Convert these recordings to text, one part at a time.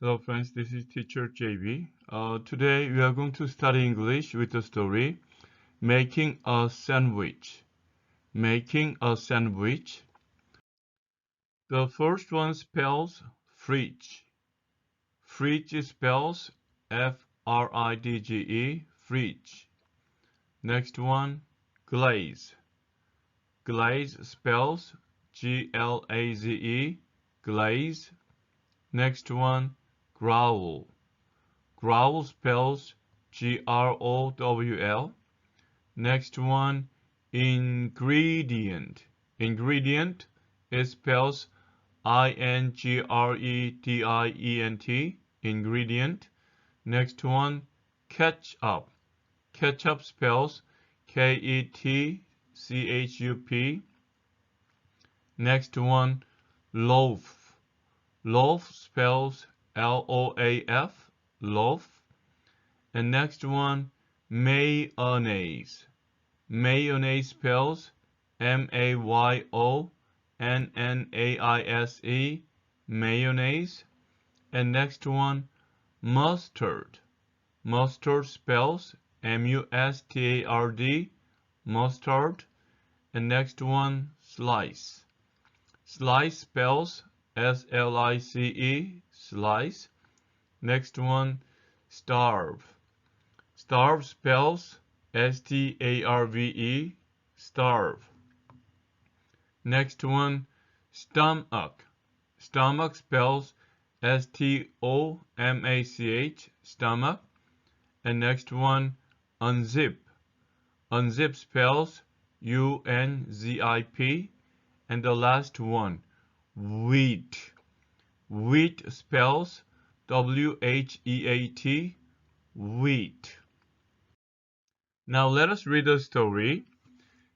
Hello friends, this is teacher JB. Today we are going to study English with the story Making a Sandwich. Making a sandwich. The first one spells fridge. Fridge spells F-R-I-D-G-E, fridge. Next one, glaze. Glaze spells G-L-A-Z-E, glaze. Next one, growl. Growl spells Growl. Next one, ingredient. Ingredient it spells Ingredient. Ingredient. Next one, ketchup. Ketchup spells Ketchup. Next one, loaf. Loaf spells Loaf. Loaf. And next one, mayonnaise. Mayonnaise spells Mayonnaise. Mayonnaise. And next one, mustard. Mustard spells Mustard. Mustard. And next one, slice. Slice spells Slice. Slice. Next one, starve. Starve spells Starve. Starve. Next one, stomach. Stomach spells Stomach. Stomach. And next one, unzip. Unzip spells Unzip. And the last one, wheat. Wheat spells Wheat. Wheat. Now let us read the story.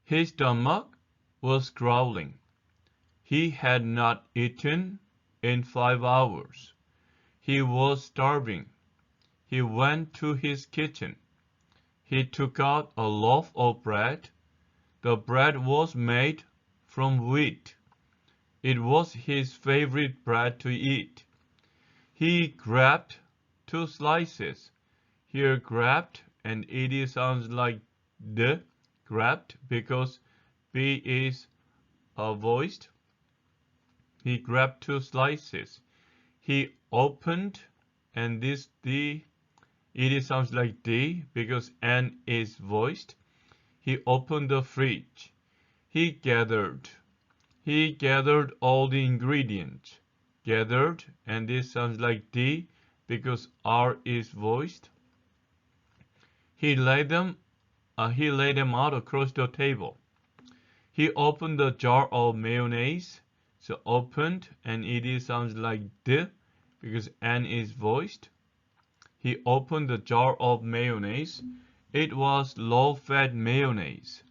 His stomach was growling. He had not eaten in 5 hours. He was starving. He went to his kitchen. He took out a loaf of bread. The bread was made from wheat. It was his favorite bread to eat. He grabbed 2 slices. Here grabbed and ed sounds like the grabbed because b is voiced. He grabbed 2 slices. He opened and this d ed sounds like d because n is voiced. He opened the fridge. He gathered. He gathered all the ingredients. Gathered and this sounds like d because r is voiced. He laid them out across the table. He opened the jar of mayonnaise. So opened and ed sounds like d because n is voiced. He opened the jar of mayonnaise. It was low-fat mayonnaise.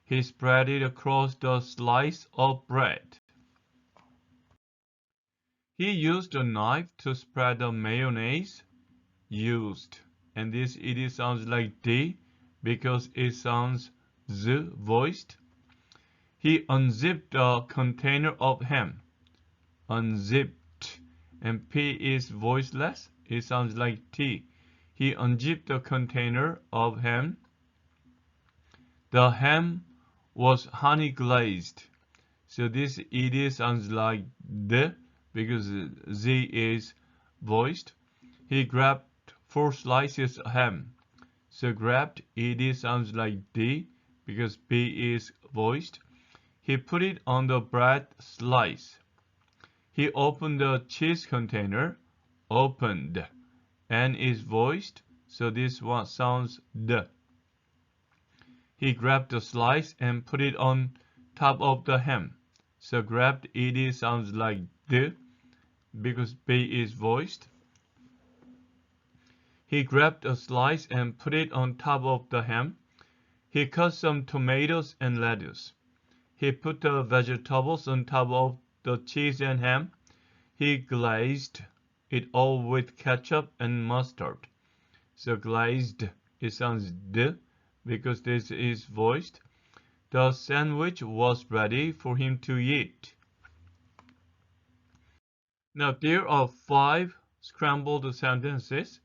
He spread it across the slice of bread. He used a knife to spread the mayonnaise. Used. And this ed sounds like d because it sounds z voiced. He unzipped a container of ham. Unzipped. And p is voiceless. It sounds like t. He unzipped a container of ham. The ham was honey glazed. So this ed sounds like the because z is voiced. He grabbed 4 slices of ham. So grabbed ed sounds like d because b is voiced. He put it on the bread slice. He opened the cheese container. Opened. N is voiced, so this one sounds d. He grabbed the slice and put it on top of the ham. So grabbed ed sounds like d because b is voiced. He grabbed a slice and put it on top of the ham. He cut some tomatoes and lettuce. He put the vegetables on top of the cheese and ham. He glazed it all with ketchup and mustard. So glazed, it sounds d because this is voiced. The sandwich was ready for him to eat. Now there are 5 scramble the sentences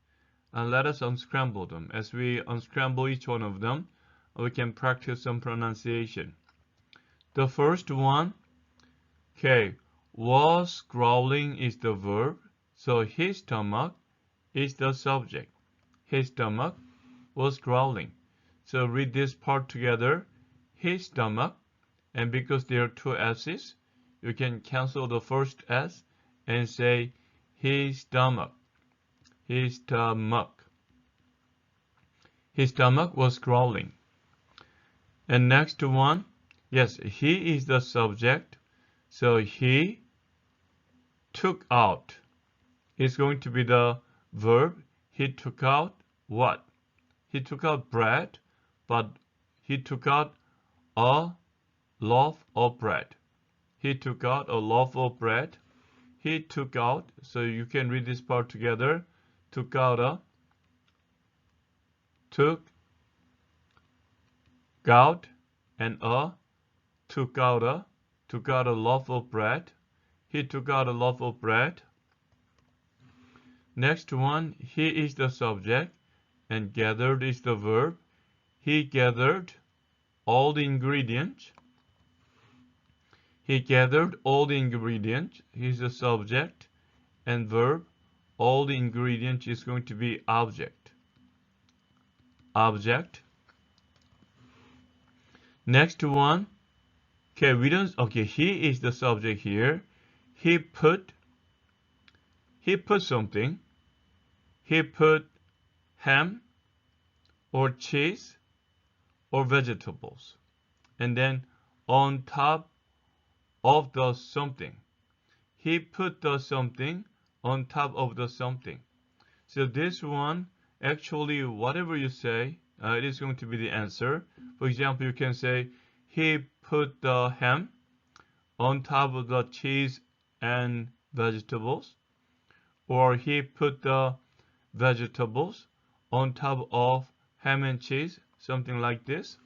and let us unscramble them. As we unscramble each one of them, we can practice some pronunciation. The first one, okay, was growling is the verb, so his stomach is the subject. His stomach was growling. So read this part together. His stomach, and because there are two S's, you can cancel the first S and say his stomach. His stomach. His stomach was growling. And next one, yes, he is the subject. So he took out is going to be the verb. He took out what? He took out bread, but he took out a loaf of bread. He took out a loaf of bread. He took out, so you can read this part together. Took out a, took out, and a, took out a loaf of bread. He took out a loaf of bread. Next one, he is the subject, and gathered is the verb. He gathered all the ingredients. He gathered all the ingredients. He's the subject, and verb. All the ingredients is going to be object. Object. Next one. Okay, we don't. Okay, he is the subject here. He put something. He put ham or cheese or vegetables, and then on top of the something. He put the something on top of the something. So this one, actually, whatever you say, it is going to be the answer. For example, you can say, he put the ham on top of the cheese and vegetables, or he put the vegetables on top of ham and cheese, something like this.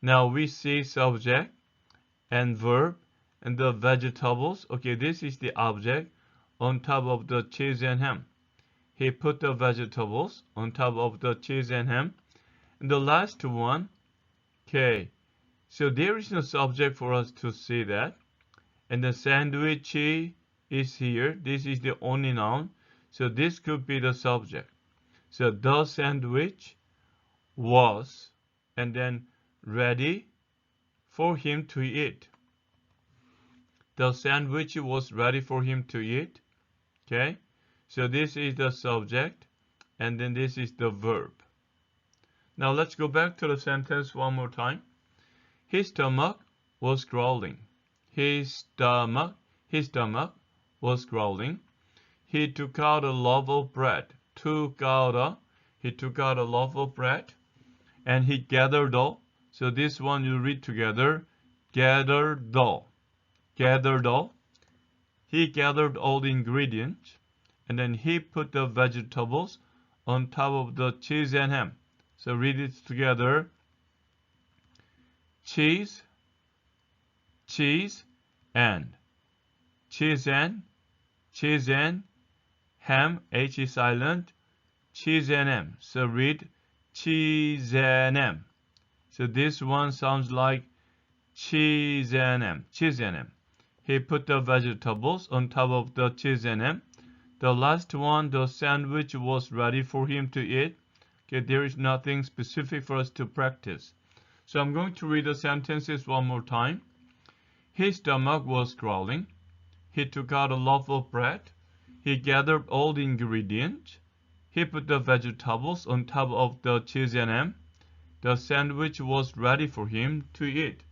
Now we see subject and verb and the vegetables. Okay, this is the object on top of the cheese and ham. He put the vegetables on top of the cheese and ham. And the last one, okay, so there is no subject for us to see that. And the sandwich is here. This is the only noun. So this could be the subject. So the sandwich was, and then ready for him to eat. The sandwich was ready for him to eat. Okay, so this is the subject, and then this is the verb. Now let's go back to the sentence one more time. His stomach was growling. His stomach was growling. He took out a loaf of bread. He took out a loaf of bread, and he gathered all. So this one you read together. Gathered all. Gathered all. He gathered all the ingredients, and then he put the vegetables on top of the cheese and ham. So read it together. Cheese, and ham, H is silent, cheese and ham. So read cheese and ham. So this one sounds like cheese and ham. He put the vegetables on top of the cheese and ham. The last one, the sandwich was ready for him to eat. Okay, there is nothing specific for us to practice. So I'm going to read the sentences one more time. His stomach was growling. He took out a loaf of bread. He gathered all the ingredients. He put the vegetables on top of the cheese and ham. The sandwich was ready for him to eat.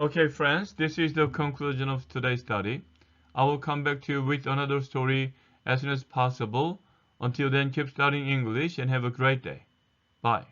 Okay, friends, this is the conclusion of today's study. I will come back to you with another story as soon as possible. Until then, keep studying English and have a great day. Bye.